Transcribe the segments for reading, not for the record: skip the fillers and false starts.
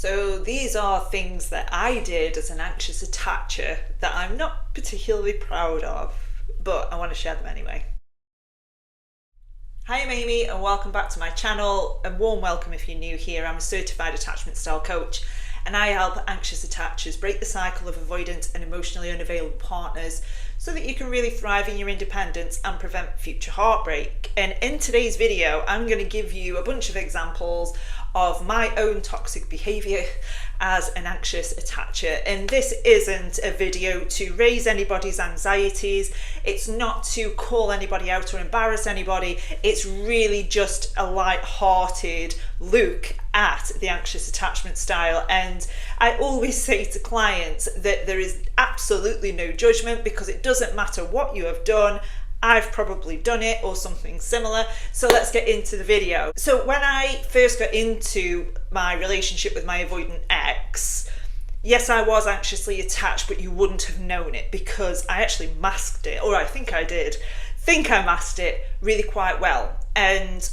So these are things that I did as an anxious attacher that I'm not particularly proud of, but I want to share them anyway. Hi, I'm Amy and welcome back to my channel. A warm welcome if you're new here. I'm a certified attachment style coach and I help anxious attachers break the cycle of avoidant and emotionally unavailable partners so that you can really thrive in your independence and prevent future heartbreak. And in today's video, I'm going to give you a bunch of examples of my own toxic behaviour as an anxious attacher. And this isn't a video to raise anybody's anxieties. It's not to call anybody out or embarrass anybody. It's really just a light-hearted look at the anxious attachment style. And I always say to clients that there is absolutely no judgment because it doesn't matter what you have done. I've probably done it or something similar. So let's get into the video. So when I first got into my relationship with my avoidant ex, yes, I was anxiously attached, but you wouldn't have known it because I actually masked it, or I think I did. I masked it really quite well. And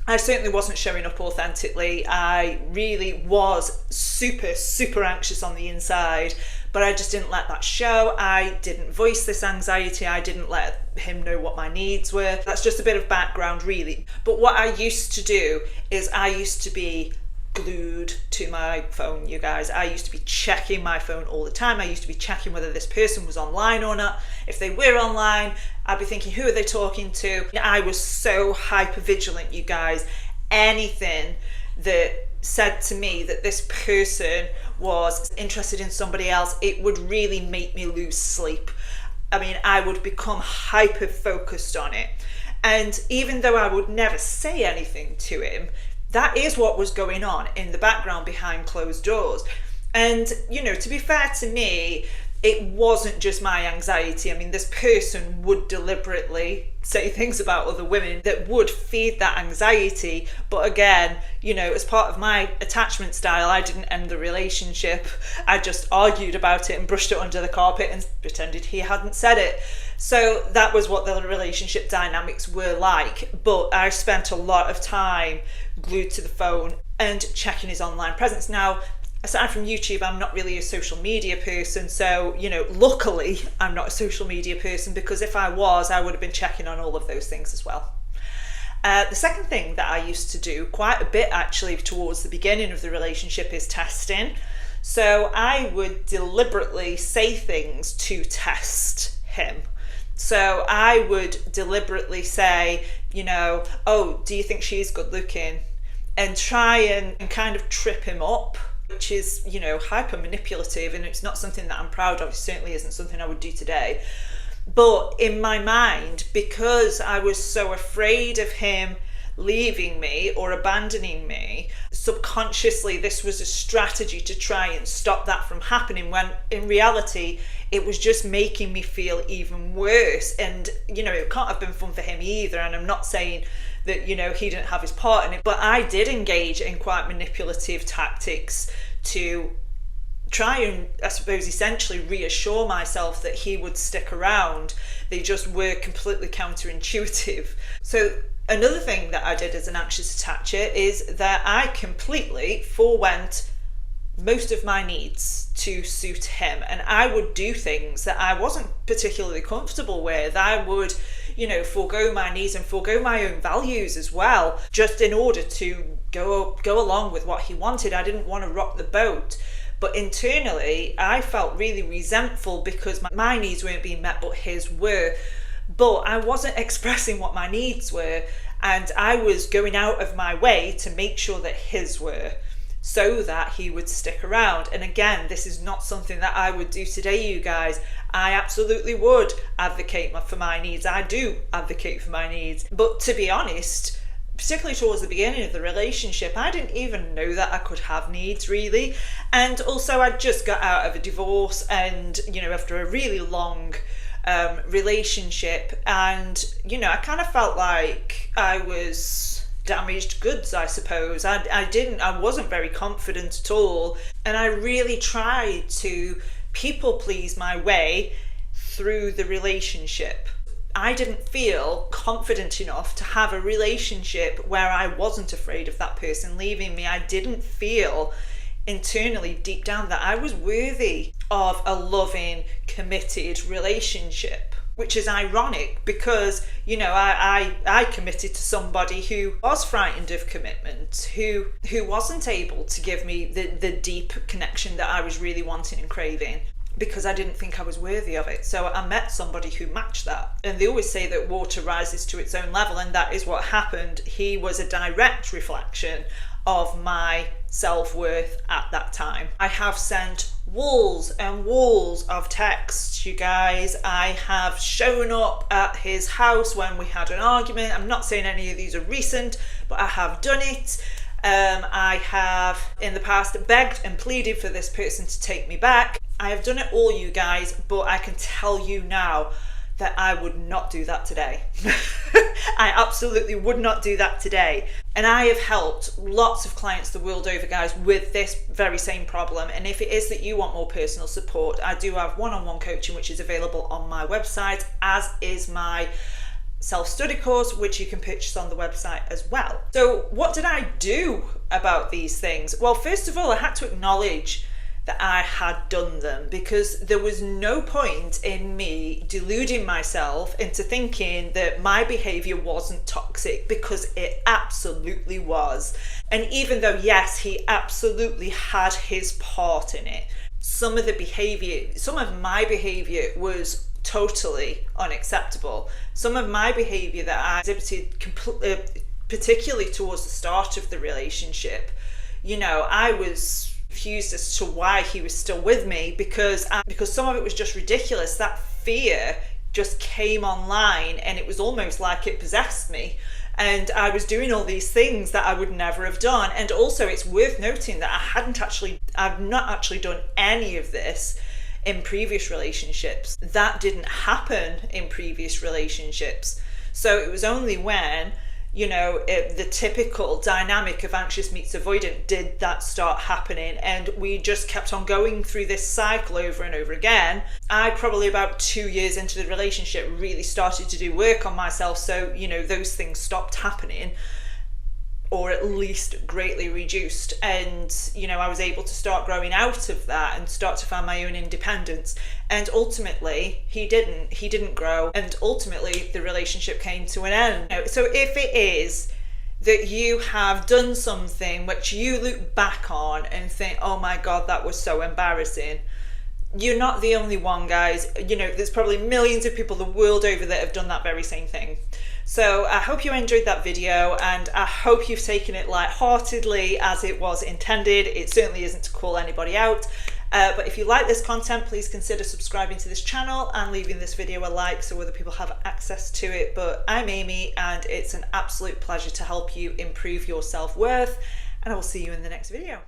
I certainly wasn't showing up authentically. I really was super anxious on the inside, but I just didn't let that show. I didn't voice this anxiety. I didn't let him know what my needs were. That's just a bit of background really. But what I used to do is I used to be glued to my phone, you guys. I used to be checking my phone all the time. I used to be checking whether this person was online or not. If they were online, I'd be thinking, who are they talking to? I was so hyper vigilant, you guys. Anything that said to me that this person was interested in somebody else, it would really make me lose sleep. I mean, I would become hyper focused on it. And even though I would never say anything to him, that is what was going on in the background behind closed doors. And, you know, to be fair to me, it wasn't just my anxiety. I mean, this person would deliberately say things about other women that would feed that anxiety. But again, you know, as part of my attachment style, I didn't end the relationship. I just argued about it and brushed it under the carpet and pretended he hadn't said it. So that was what the relationship dynamics were like. But I spent a lot of time glued to the phone and checking his online presence. Now, aside from YouTube, I'm not really a social media person. So, you know, luckily I'm not a social media person because if I was, I would have been checking on all of those things as well. The second thing that I used to do quite a bit actually towards the beginning of the relationship is testing. So I would deliberately say things to test him. So I would deliberately say, you know, oh, do you think she's good looking? And try and kind of trip him up, which is, you know, hyper manipulative, and it's not something that I'm proud of. It certainly isn't something I would do today. But in my mind, because I was so afraid of him leaving me or abandoning me, subconsciously this was a strategy to try and stop that from happening, when in reality it was just making me feel even worse. And, you know, it can't have been fun for him either. And I'm not saying that, you know, he didn't have his part in it, but I did engage in quite manipulative tactics to try and, I suppose, essentially reassure myself that he would stick around. They just were completely counterintuitive. So another thing that I did as an anxious attacher is that I completely forewent most of my needs to suit him, and I would do things that I wasn't particularly comfortable with. I would, you know, forego my needs and forego my own values as well, just in order to go along with what he wanted. I didn't want to rock the boat, but internally I felt really resentful because my needs weren't being met but his were. But I wasn't expressing what my needs were, and I was going out of my way to make sure that his were, so that he would stick around. And again, this is not something that I would do today, you guys. I absolutely would advocate for my needs. I do advocate for my needs. But to be honest, particularly towards the beginning of the relationship, I didn't even know that I could have needs really. And also I just got out of a divorce, and, you know, after a really long relationship, and, you know, I kind of felt like I was damaged goods, I suppose. I wasn't very confident at all, and I really tried to people please my way through the relationship. I didn't feel confident enough to have a relationship where I wasn't afraid of that person leaving me. I didn't feel internally, deep down, that I was worthy of a loving, committed relationship. Which is ironic because, you know, I committed to somebody who was frightened of commitment, who wasn't able to give me the deep connection that I was really wanting and craving, because I didn't think I was worthy of it. So I met somebody who matched that. And they always say that water rises to its own level, and that is what happened. He was a direct reflection of my self-worth at that time. I have sent walls and walls of texts, you guys. I have shown up at his house when we had an argument. I'm not saying any of these are recent, but I have done it. I have in the past begged and pleaded for this person to take me back. I have done it all, you guys, but I can tell you now that I would not do that today. I absolutely would not do that today. And I have helped lots of clients the world over, guys, with this very same problem. And if it is that you want more personal support, I do have one-on-one coaching, which is available on my website, as is my self-study course, which you can purchase on the website as well. So what did I do about these things? Well, first of all, I had to acknowledge that I had done them, because there was no point in me deluding myself into thinking that my behaviour wasn't toxic, because it absolutely was. And even though, yes, he absolutely had his part in it, some of my behaviour was totally unacceptable. Some of my behaviour that I exhibited particularly towards the start of the relationship, you know, I was confused as to why he was still with me, because some of it was just ridiculous. That fear just came online, and it was almost like it possessed me, and I was doing all these things that I would never have done. And also, it's worth noting that I've not actually done any of this in previous relationships. That didn't happen in previous relationships. So it was only when, you know, the typical dynamic of anxious meets avoidant did that start happening, and we just kept on going through this cycle over and over again. I probably about 2 years into the relationship really started to do work on myself, so, you know, those things stopped happening, or at least greatly reduced. And, you know, I was able to start growing out of that and start to find my own independence. And ultimately, he didn't grow. And ultimately, the relationship came to an end. So if it is that you have done something which you look back on and think, oh my God, that was so embarrassing, you're not the only one, guys. You know, there's probably millions of people the world over that have done that very same thing. So I hope you enjoyed that video, and I hope you've taken it lightheartedly as it was intended. It certainly isn't to call anybody out. But if you like this content, please consider subscribing to this channel and leaving this video a like so other people have access to it. But I'm Amy, and it's an absolute pleasure to help you improve your self-worth, and I will see you in the next video.